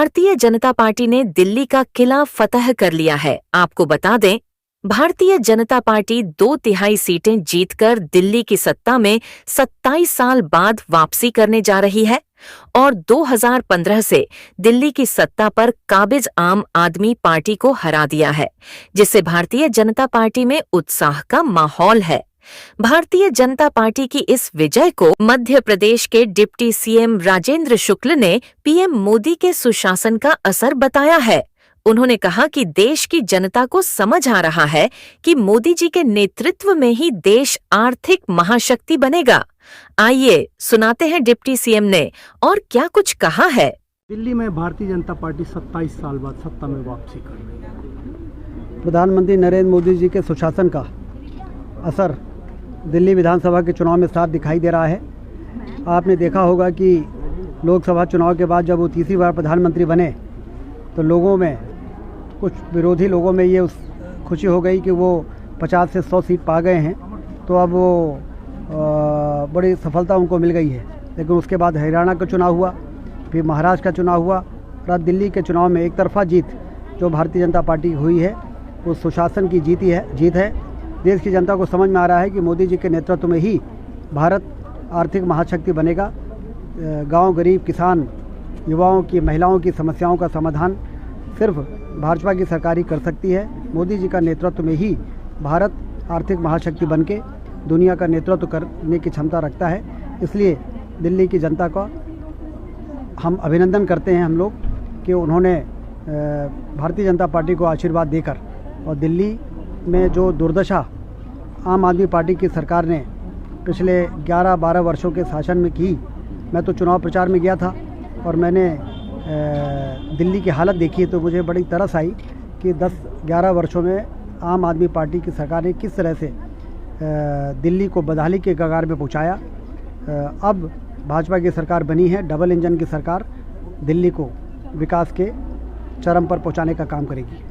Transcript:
Bharatiya Janata party ने दिल्ली का किला फतह कर लिया है। आपको बता दें, भारतीय जनता पार्टी 2/3 सीटें जीतकर दिल्ली की सत्ता में 27 साल बाद वापसी करने जा रही है और 2015 से दिल्ली की सत्ता पर काबिज आम आदमी पार्टी को हरा दिया है, जिससे भारतीय जनता पार्टी में उत्साह का माहौल है। भारतीय जनता पार्टी की इस विजय को मध्य प्रदेश के डिप्टी सीएम राजेंद्र शुक्ल ने पीएम मोदी के सुशासन का असर बताया है। उन्होंने कहा कि देश की जनता को समझ आ रहा है कि मोदी जी के नेतृत्व में ही देश आर्थिक महाशक्ति बनेगा। आइए सुनाते हैं डिप्टी सीएम ने और क्या कुछ कहा है। दिल्ली में भारतीय जनता पार्टी 27 साल बाद सत्ता में वापसी कर रही है। प्रधानमंत्री नरेंद्र मोदी जी के सुशासन का असर दिल्ली विधानसभा के चुनाव में साफ दिखाई दे रहा है। आपने देखा होगा कि लोकसभा चुनाव के बाद जब वो तीसरी बार प्रधानमंत्री बने तो लोगों में, कुछ विरोधी लोगों में ये खुशी हो गई कि वो 50 से 100 सीट पा गए हैं, तो अब वो बड़ी सफलता उनको मिल गई है। लेकिन उसके बाद हरियाणा का चुनाव हुआ, फिर महाराष्ट्र का चुनाव हुआ और दिल्ली के चुनाव में एक तरफा जीत जो भारतीय जनता पार्टी हुई है वो सुशासन की जीत है। देश की जनता को समझ में आ रहा है कि मोदी जी के नेतृत्व में ही भारत आर्थिक महाशक्ति बनेगा। गांव, गरीब, किसान, युवाओं की, महिलाओं की समस्याओं का समाधान सिर्फ भाजपा की सरकार ही कर सकती है। मोदी जी का नेतृत्व में ही भारत आर्थिक महाशक्ति बनके दुनिया का नेतृत्व करने की क्षमता रखता है। इसलिए दिल्ली की जनता का हम अभिनंदन करते हैं हम लोग कि उन्होंने भारतीय जनता पार्टी को आशीर्वाद देकर, और दिल्ली में जो दुर्दशा आम आदमी पार्टी की सरकार ने पिछले 11-12 वर्षों के शासन में की। मैं तो चुनाव प्रचार में गया था और मैंने दिल्ली की हालत देखी तो मुझे बड़ी तरस आई कि 10-11 वर्षों में आम आदमी पार्टी की सरकार ने किस तरह से दिल्ली को बदहाली के कगार में पहुंचाया। अब भाजपा की सरकार बनी है, डबल इंजन की सरकार दिल्ली को विकास के चरम पर पहुंचाने का काम करेगी।